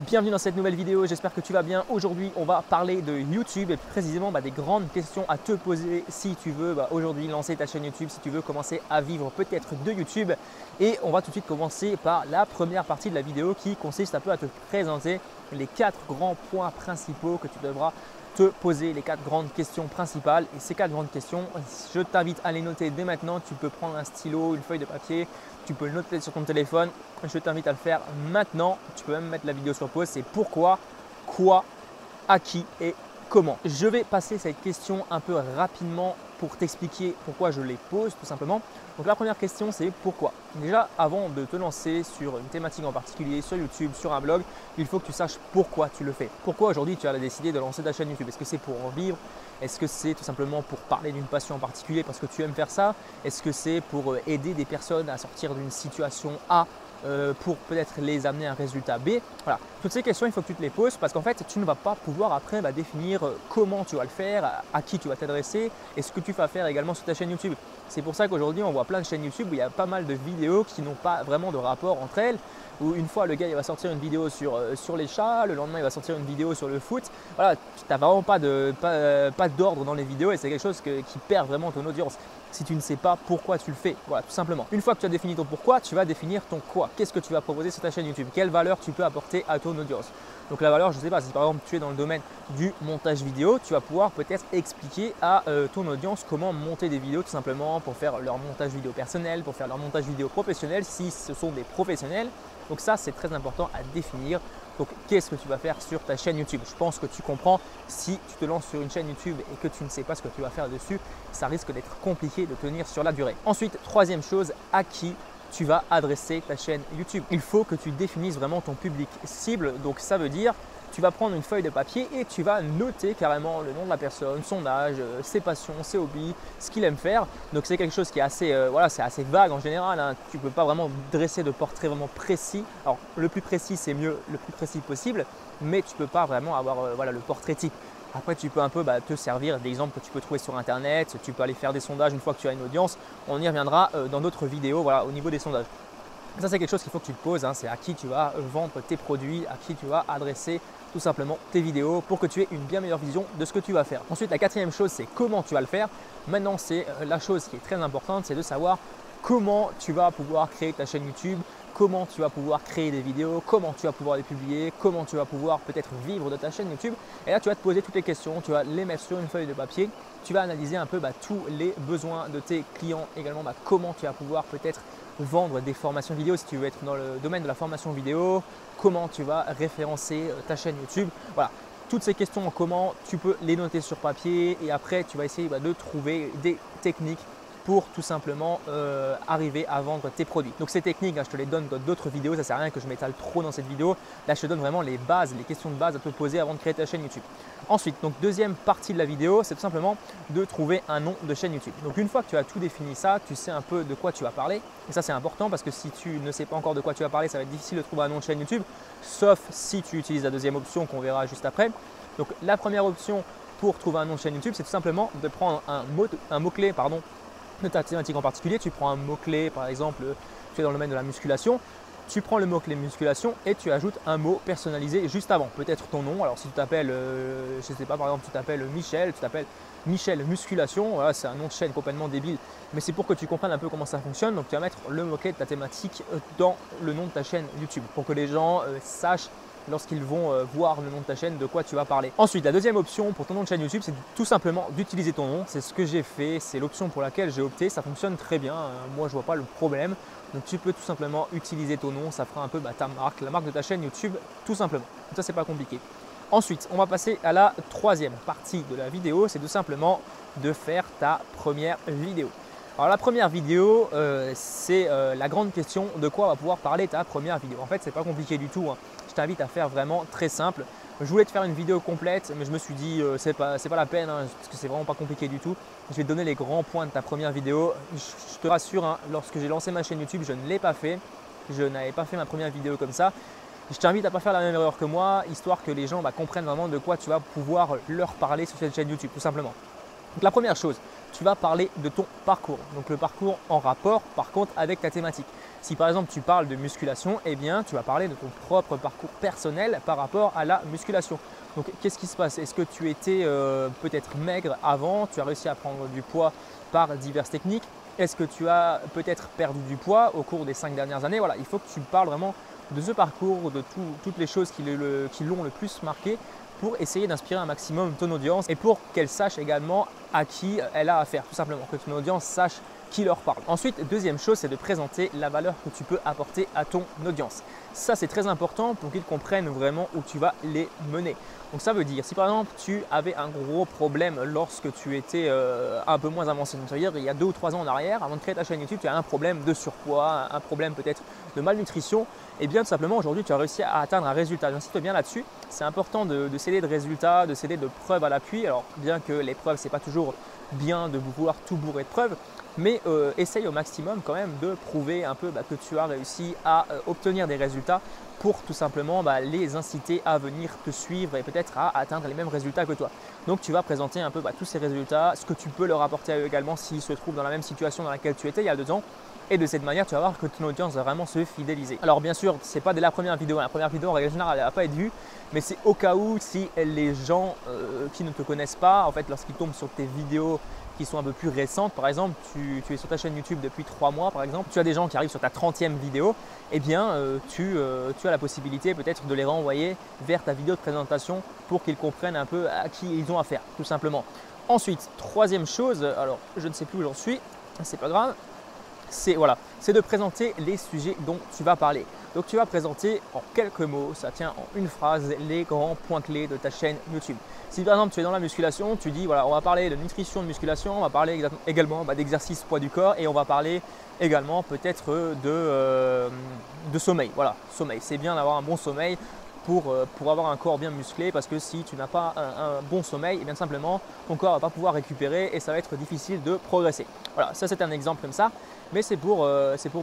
Bienvenue dans cette nouvelle vidéo, j'espère que tu vas bien. Aujourd'hui, on va parler de YouTube et plus précisément des grandes questions à te poser si tu veux aujourd'hui lancer ta chaîne YouTube, si tu veux commencer à vivre peut-être de YouTube. Et on va tout de suite commencer par la première partie de la vidéo qui consiste un peu à te présenter les 4 grands points principaux que tu devras te poser, les 4 grandes questions principales. Et ces 4 grandes questions, je t'invite à les noter dès maintenant. Tu peux prendre un stylo, une feuille de papier, tu peux le noter sur ton téléphone. Je t'invite à le faire maintenant. Tu peux même mettre la vidéo sur pause. C'est pourquoi, quoi, à qui et comment. Je vais passer cette question un peu rapidement pour t'expliquer pourquoi je les pose tout simplement. Donc la première question, c'est pourquoi. Déjà, avant de te lancer sur une thématique en particulier, sur YouTube, sur un blog, il faut que tu saches pourquoi tu le fais. Pourquoi aujourd'hui tu as décidé de lancer ta chaîne YouTube? Est-ce que c'est pour en vivre? Est-ce que c'est tout simplement pour parler d'une passion en particulier parce que tu aimes faire ça? Est-ce que c'est pour aider des personnes à sortir d'une situation A pour peut-être les amener à un résultat B? Voilà, toutes ces questions, il faut que tu te les poses parce qu'en fait, tu ne vas pas pouvoir après définir comment tu vas le faire, à qui tu vas t'adresser et ce que tu vas faire également sur ta chaîne YouTube. C'est pour ça qu'aujourd'hui, on voit plein de chaînes YouTube où il y a pas mal de vidéos qui n'ont pas vraiment de rapport entre elles. Où une fois, le gars il va sortir une vidéo sur les chats, le lendemain, il va sortir une vidéo sur le foot. Voilà, tu n'as vraiment pas d'ordre dans les vidéos et c'est quelque chose qui perd vraiment ton audience si tu ne sais pas pourquoi tu le fais. Voilà, tout simplement. Une fois que tu as défini ton pourquoi, tu vas définir ton quoi. Qu'est-ce que tu vas proposer sur ta chaîne YouTube? Quelle valeur tu peux apporter à ton audience? Donc la valeur, je ne sais pas, si par exemple tu es dans le domaine du montage vidéo, tu vas pouvoir peut-être expliquer à ton audience comment monter des vidéos tout simplement pour faire leur montage vidéo personnel, pour faire leur montage vidéo professionnel si ce sont des professionnels. Donc ça, c'est très important à définir. Donc qu'est-ce que tu vas faire sur ta chaîne YouTube? Je pense que tu comprends. Si tu te lances sur une chaîne YouTube et que tu ne sais pas ce que tu vas faire dessus, ça risque d'être compliqué de tenir sur la durée. Ensuite, troisième chose, à qui tu vas adresser ta chaîne YouTube. Il faut que tu définisses vraiment ton public cible. Donc ça veut dire tu vas prendre une feuille de papier et tu vas noter carrément le nom de la personne, son âge, ses passions, ses hobbies, ce qu'il aime faire. Donc c'est quelque chose qui est assez, c'est assez vague en général, hein. Tu ne peux pas vraiment dresser de portrait vraiment précis. Alors le plus précis c'est mieux, le plus précis possible, mais tu ne peux pas vraiment avoir le portrait type. Après, tu peux un peu te servir d'exemples que tu peux trouver sur Internet. Tu peux aller faire des sondages une fois que tu as une audience. On y reviendra dans d'autres vidéos au niveau des sondages. Ça, c'est quelque chose qu'il faut que tu te poses. C'est à qui tu vas vendre tes produits, à qui tu vas adresser tout simplement tes vidéos pour que tu aies une bien meilleure vision de ce que tu vas faire. Ensuite, la quatrième chose, c'est comment tu vas le faire. Maintenant, c'est la chose qui est très importante, c'est de savoir comment tu vas pouvoir créer ta chaîne YouTube, comment tu vas pouvoir créer des vidéos, comment tu vas pouvoir les publier, comment tu vas pouvoir peut-être vivre de ta chaîne YouTube. Et là, tu vas te poser toutes les questions, tu vas les mettre sur une feuille de papier, tu vas analyser un peu tous les besoins de tes clients, également comment tu vas pouvoir peut-être vendre des formations vidéo si tu veux être dans le domaine de la formation vidéo, comment tu vas référencer ta chaîne YouTube. Voilà, toutes ces questions en comment, tu peux les noter sur papier et après tu vas essayer de trouver des techniques pour tout simplement arriver à vendre tes produits. Donc ces techniques, je te les donne dans d'autres vidéos, ça ne sert à rien que je m'étale trop dans cette vidéo. Là, je te donne vraiment les bases, les questions de base à te poser avant de créer ta chaîne YouTube. Ensuite, donc deuxième partie de la vidéo, c'est tout simplement de trouver un nom de chaîne YouTube. Donc une fois que tu as tout défini ça, tu sais un peu de quoi tu vas parler. Et ça, c'est important parce que si tu ne sais pas encore de quoi tu vas parler, ça va être difficile de trouver un nom de chaîne YouTube, sauf si tu utilises la deuxième option qu'on verra juste après. Donc la première option pour trouver un nom de chaîne YouTube, c'est tout simplement de prendre un mot-clé, de ta thématique en particulier. Tu prends un mot-clé, par exemple, tu es dans le domaine de la musculation, tu prends le mot-clé musculation et tu ajoutes un mot personnalisé juste avant, peut-être ton nom. Alors si tu t'appelles, je ne sais pas, par exemple tu t'appelles Michel, tu t'appelles Michel Musculation, voilà, c'est un nom de chaîne complètement débile, mais c'est pour que tu comprennes un peu comment ça fonctionne. Donc tu vas mettre le mot-clé de ta thématique dans le nom de ta chaîne YouTube pour que les gens sachent lorsqu'ils vont voir le nom de ta chaîne de quoi tu vas parler. Ensuite, la deuxième option pour ton nom de chaîne YouTube, c'est tout simplement d'utiliser ton nom. C'est ce que j'ai fait, c'est l'option pour laquelle j'ai opté, ça fonctionne très bien, moi je vois pas le problème. Donc tu peux tout simplement utiliser ton nom, ça fera un peu ta marque, la marque de ta chaîne YouTube tout simplement. Donc ça, c'est pas compliqué. Ensuite, on va passer à la troisième partie de la vidéo, c'est tout simplement de faire ta première vidéo. Alors la première vidéo, c'est la grande question de quoi va pouvoir parler ta première vidéo. En fait, c'est pas compliqué du tout, hein. Je t'invite à faire vraiment très simple. Je voulais te faire une vidéo complète, mais je me suis dit c'est pas la peine, hein, parce que c'est vraiment pas compliqué du tout. Je vais te donner les grands points de ta première vidéo. Je te rassure, hein, lorsque j'ai lancé ma chaîne YouTube, je ne l'ai pas fait. Je n'avais pas fait ma première vidéo comme ça. Je t'invite à ne pas faire la même erreur que moi, histoire que les gens comprennent vraiment de quoi tu vas pouvoir leur parler sur cette chaîne YouTube, tout simplement. Donc la première chose, tu vas parler de ton parcours. Donc le parcours en rapport par contre avec ta thématique. Si par exemple tu parles de musculation, eh bien tu vas parler de ton propre parcours personnel par rapport à la musculation. Donc qu'est-ce qui se passe? Est-ce que tu étais peut-être maigre avant, tu as réussi à prendre du poids par diverses techniques? Est-ce que tu as peut-être perdu du poids au cours des 5 dernières années? Voilà, il faut que tu parles vraiment de ce parcours, de toutes les choses qui l'ont le plus marqué pour essayer d'inspirer un maximum ton audience et pour qu'elle sache également à qui elle a affaire, tout simplement, que ton audience sache qui leur parle. Ensuite, deuxième chose, c'est de présenter la valeur que tu peux apporter à ton audience. Ça, c'est très important pour qu'ils comprennent vraiment où tu vas les mener. Donc ça veut dire, si par exemple tu avais un gros problème lorsque tu étais un peu moins avancé, donc ça veut dire il y a 2 ou 3 ans en arrière, avant de créer ta chaîne YouTube, tu as un problème de surpoids, un problème peut-être de malnutrition, et bien tout simplement aujourd'hui tu as réussi à atteindre un résultat. J'insiste bien là-dessus, c'est important de céder de résultats, de céder de preuves à l'appui. Alors bien que les preuves, ce n'est pas toujours bien de vouloir tout bourrer de preuves, mais essaye au maximum quand même de prouver un peu que tu as réussi à obtenir des résultats pour tout simplement les inciter à venir te suivre et peut-être à atteindre les mêmes résultats que toi. Donc tu vas présenter un peu tous ces résultats, ce que tu peux leur apporter à eux également s'ils se trouvent dans la même situation dans laquelle tu étais il y a 2 ans. Et de cette manière, tu vas voir que ton audience va vraiment se fidéliser. Alors bien sûr, ce n'est pas dès la première vidéo. La première vidéo, en règle générale, elle ne va pas être vue. Mais c'est au cas où, si les gens qui ne te connaissent pas, en fait, lorsqu'ils tombent sur tes vidéos qui sont un peu plus récentes, par exemple, tu es sur ta chaîne YouTube depuis 3 mois, par exemple, tu as des gens qui arrivent sur ta 30e vidéo, eh bien, tu as la possibilité peut-être de les renvoyer vers ta vidéo de présentation pour qu'ils comprennent un peu à qui ils ont affaire, tout simplement. Ensuite, troisième chose, alors je ne sais plus où j'en suis, c'est pas grave. C'est de présenter les sujets dont tu vas parler. Donc tu vas présenter en quelques mots, ça tient en une phrase, les grands points clés de ta chaîne YouTube. Si par exemple tu es dans la musculation, tu dis voilà, on va parler de nutrition, de musculation, on va parler également d'exercice poids du corps et on va parler également peut-être de sommeil. Voilà, sommeil, c'est bien d'avoir un bon sommeil pour avoir un corps bien musclé, parce que si tu n'as pas un bon sommeil, et bien simplement ton corps ne va pas pouvoir récupérer et ça va être difficile de progresser. Voilà, ça c'est un exemple comme ça, mais c'est pour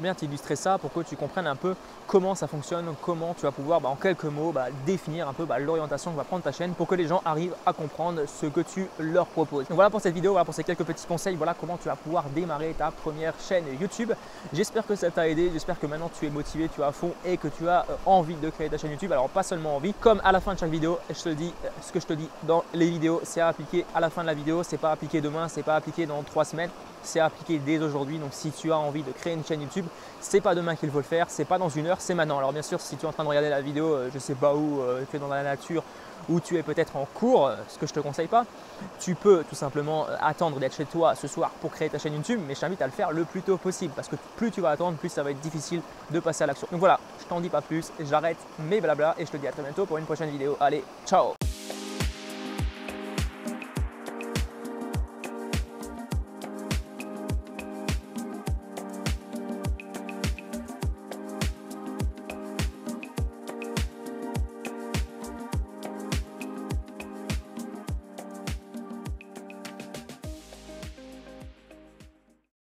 bien t'illustrer ça, pour que tu comprennes un peu comment ça fonctionne, comment tu vas pouvoir en quelques mots définir un peu l'orientation que va prendre ta chaîne pour que les gens arrivent à comprendre ce que tu leur proposes. Donc voilà pour cette vidéo, voilà pour ces quelques petits conseils, voilà comment tu vas pouvoir démarrer ta première chaîne YouTube. J'espère que ça t'a aidé, j'espère que maintenant tu es motivé, tu es à fond et que tu as envie de créer ta chaîne YouTube. Alors pas seulement envie, comme à la fin de chaque vidéo, je te dis ce que je te dis dans les vidéos, c'est à appliquer à la fin de la vidéo, c'est pas appliqué demain, c'est pas appliqué dans 3 semaines, c'est appliqué dès aujourd'hui. Donc si tu as envie de créer une chaîne YouTube, c'est pas demain qu'il faut le faire, c'est pas dans 1 heure, c'est maintenant. Alors bien sûr, si tu es en train de regarder la vidéo, je sais pas où, tu es dans la nature ou tu es peut-être en cours, ce que je te conseille pas, tu peux tout simplement attendre d'être chez toi ce soir pour créer ta chaîne YouTube, mais je t'invite à le faire le plus tôt possible, parce que plus tu vas attendre, plus ça va être difficile de passer à l'action. Donc voilà, je t'en dis pas plus, j'arrête mes blabla et je te dis à très bientôt pour une prochaine vidéo. Allez, ciao!